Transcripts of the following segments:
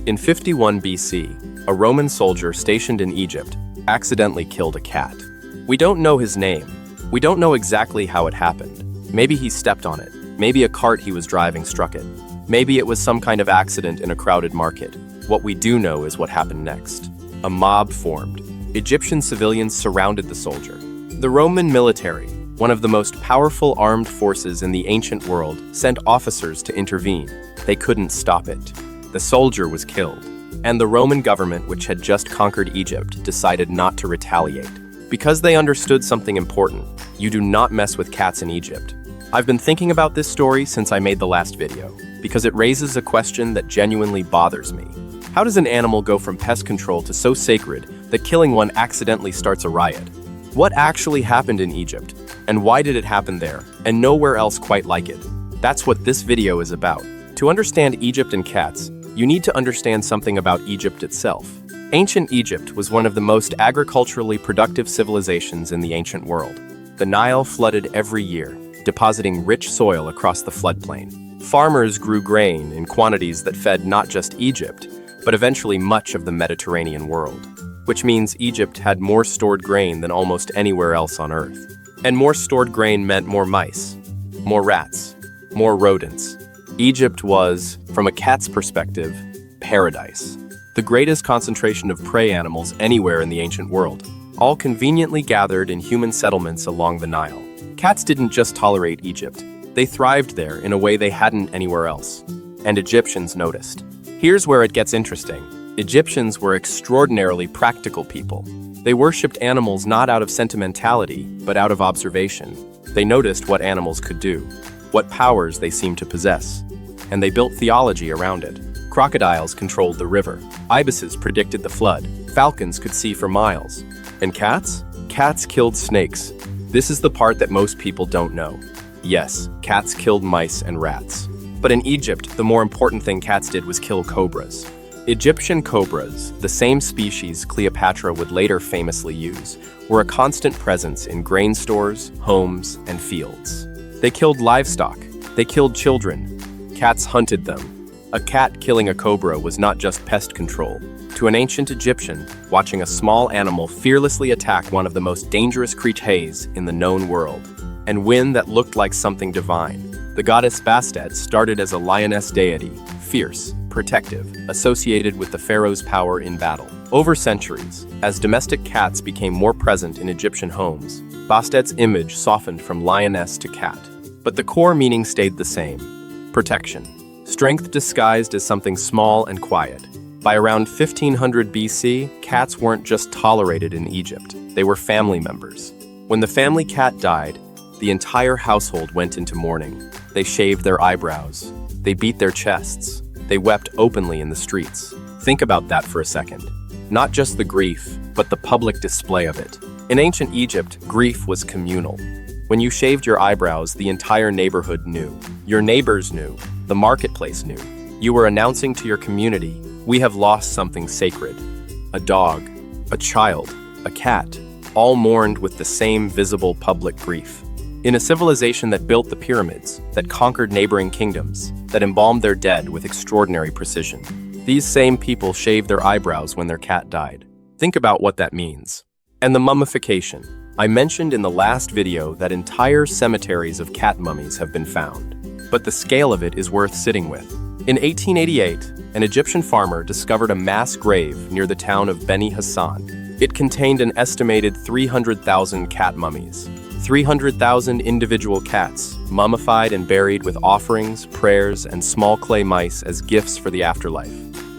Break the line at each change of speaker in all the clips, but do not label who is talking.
In 51 BC, a Roman soldier stationed in Egypt accidentally killed a cat. We don't know his name. We don't know exactly how it happened. Maybe he stepped on it. Maybe a cart he was driving struck it. Maybe it was some kind of accident in a crowded market. What we do know is what happened next. A mob formed. Egyptian civilians surrounded the soldier. The Roman military, one of the most powerful armed forces in the ancient world, sent officers to intervene. They couldn't stop it. The soldier was killed. And the Roman government, which had just conquered Egypt, decided not to retaliate. Because they understood something important. You do not mess with cats in Egypt. I've been thinking about this story since I made the last video, because it raises a question that genuinely bothers me. How does an animal go from pest control to so sacred that killing one accidentally starts a riot? What actually happened in Egypt? And why did it happen there, and nowhere else quite like it? That's what this video is about. To understand Egypt and cats, you need to understand something about Egypt itself. Ancient Egypt was one of the most agriculturally productive civilizations in the ancient world. The Nile flooded every year, depositing rich soil across the floodplain. Farmers grew grain in quantities that fed not just Egypt, but eventually much of the Mediterranean world. Which means Egypt had more stored grain than almost anywhere else on Earth. And more stored grain meant more mice, more rats, more rodents. Egypt was, from a cat's perspective, paradise. The greatest concentration of prey animals anywhere in the ancient world, all conveniently gathered in human settlements along the Nile. Cats didn't just tolerate Egypt. They thrived there in a way they hadn't anywhere else. And Egyptians noticed. Here's where it gets interesting. Egyptians were extraordinarily practical people. They worshipped animals not out of sentimentality, but out of observation. They noticed what animals could do, what powers they seemed to possess, and they built theology around it. Crocodiles controlled the river. Ibises predicted the flood. Falcons could see for miles. And cats? Cats killed snakes. This is the part that most people don't know. Yes, cats killed mice and rats. But in Egypt, the more important thing cats did was kill cobras. Egyptian cobras, the same species Cleopatra would later famously use, were a constant presence in grain stores, homes, and fields. They killed livestock. They killed children. Cats hunted them. A cat killing a cobra was not just pest control. To an ancient Egyptian, watching a small animal fearlessly attack one of the most dangerous creatures in the known world, and win that looked like something divine. The goddess Bastet started as a lioness deity, fierce, protective, associated with the pharaoh's power in battle. Over centuries, as domestic cats became more present in Egyptian homes, Bastet's image softened from lioness to cat. But the core meaning stayed the same: protection. Strength disguised as something small and quiet. By around 1500 BC, cats weren't just tolerated in Egypt, they were family members. When the family cat died, the entire household went into mourning. They shaved their eyebrows. They beat their chests. They wept openly in the streets. Think about that for a second. Not just the grief, but the public display of it. In ancient Egypt, grief was communal. When you shaved your eyebrows, the entire neighborhood knew. Your neighbors knew. The marketplace knew. You were announcing to your community, we have lost something sacred. A dog, a child, a cat, all mourned with the same visible public grief. In a civilization that built the pyramids, that conquered neighboring kingdoms, that embalmed their dead with extraordinary precision, these same people shaved their eyebrows when their cat died. Think about what that means. And the mummification. I mentioned in the last video that entire cemeteries of cat mummies have been found. But the scale of it is worth sitting with. In 1888, an Egyptian farmer discovered a mass grave near the town of Beni Hasan. It contained an estimated 300,000 cat mummies. 300,000 individual cats, mummified and buried with offerings, prayers, and small clay mice as gifts for the afterlife.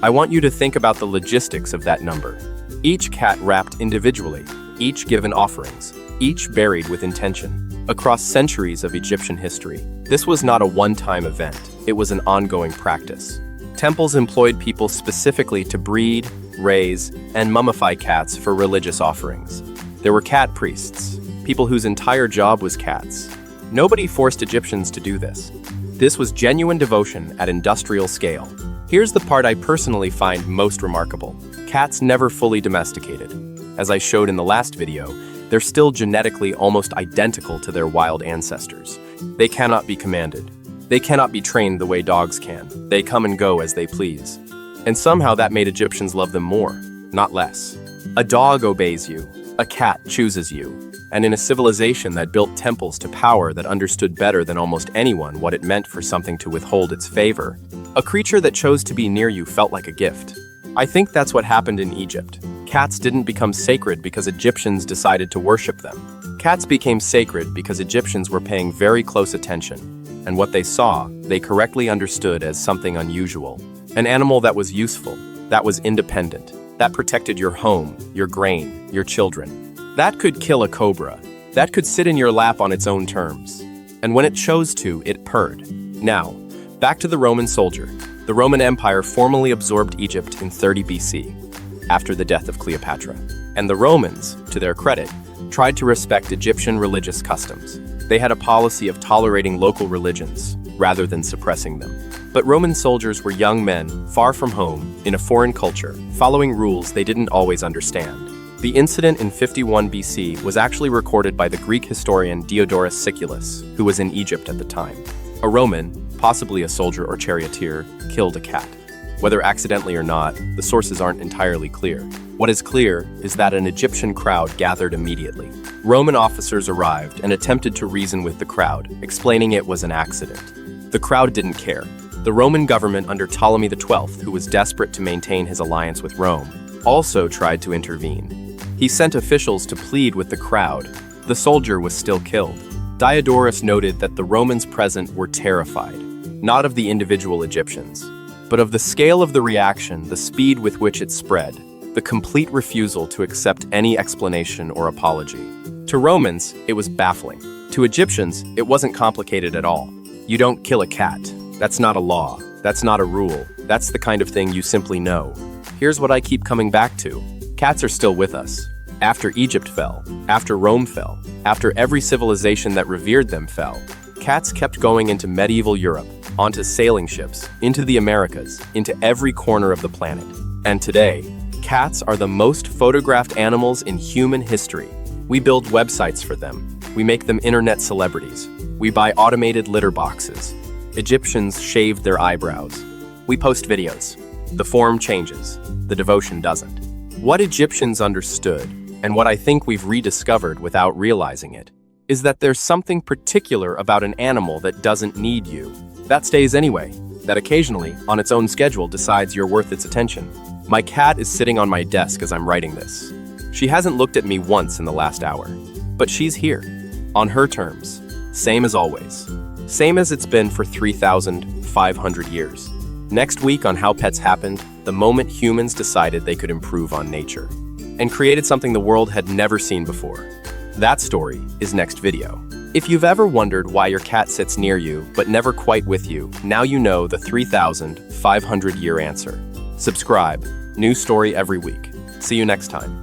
I want you to think about the logistics of that number. Each cat wrapped individually, each given offerings, each buried with intention. Across centuries of Egyptian history, this was not a one-time event, it was an ongoing practice. Temples employed people specifically to breed, raise, and mummify cats for religious offerings. There were cat priests, people whose entire job was cats. Nobody forced Egyptians to do this. This was genuine devotion at industrial scale. Here's the part I personally find most remarkable. Cats never fully domesticated. As I showed in the last video, they're still genetically almost identical to their wild ancestors. They cannot be commanded. They cannot be trained the way dogs can. They come and go as they please. And somehow that made Egyptians love them more, not less. A dog obeys you, a cat chooses you, and in a civilization that built temples to power that understood better than almost anyone what it meant for something to withhold its favor, a creature that chose to be near you felt like a gift. I think that's what happened in Egypt. Cats didn't become sacred because Egyptians decided to worship them. Cats became sacred because Egyptians were paying very close attention, and what they saw, they correctly understood as something unusual. An animal that was useful, that was independent, that protected your home, your grain, your children. That could kill a cobra. That could sit in your lap on its own terms. And when it chose to, it purred. Now, back to the Roman soldier. The Roman Empire formally absorbed Egypt in 30 BC, after the death of Cleopatra. And the Romans, to their credit, tried to respect Egyptian religious customs. They had a policy of tolerating local religions, rather than suppressing them. But Roman soldiers were young men, far from home, in a foreign culture, following rules they didn't always understand. The incident in 51 BC was actually recorded by the Greek historian Diodorus Siculus, who was in Egypt at the time. A Roman, possibly a soldier or charioteer, killed a cat. Whether accidentally or not, the sources aren't entirely clear. What is clear is that an Egyptian crowd gathered immediately. Roman officers arrived and attempted to reason with the crowd, explaining it was an accident. The crowd didn't care. The Roman government under Ptolemy XII, who was desperate to maintain his alliance with Rome, also tried to intervene. He sent officials to plead with the crowd. The soldier was still killed. Diodorus noted that the Romans present were terrified, not of the individual Egyptians, but of the scale of the reaction, the speed with which it spread, the complete refusal to accept any explanation or apology. To Romans, it was baffling. To Egyptians, it wasn't complicated at all. You don't kill a cat. That's not a law. That's not a rule. That's the kind of thing you simply know. Here's what I keep coming back to. Cats are still with us. After Egypt fell, after Rome fell, after every civilization that revered them fell, cats kept going into medieval Europe, onto sailing ships, into the Americas, into every corner of the planet. And today, cats are the most photographed animals in human history. We build websites for them. We make them internet celebrities. We buy automated litter boxes. Egyptians shaved their eyebrows. We post videos. The form changes. The devotion doesn't. What Egyptians understood, and what I think we've rediscovered without realizing it, is that there's something particular about an animal that doesn't need you. That stays anyway, that occasionally, on its own schedule, decides you're worth its attention. My cat is sitting on my desk as I'm writing this. She hasn't looked at me once in the last hour, but she's here, on her terms, same as always. Same as it's been for 3,500 years. Next week on How Pets Happened, the moment humans decided they could improve on nature, and created something the world had never seen before. That story is next video. If you've ever wondered why your cat sits near you but never quite with you, now you know the 3,500-year answer. Subscribe. New story every week. See you next time.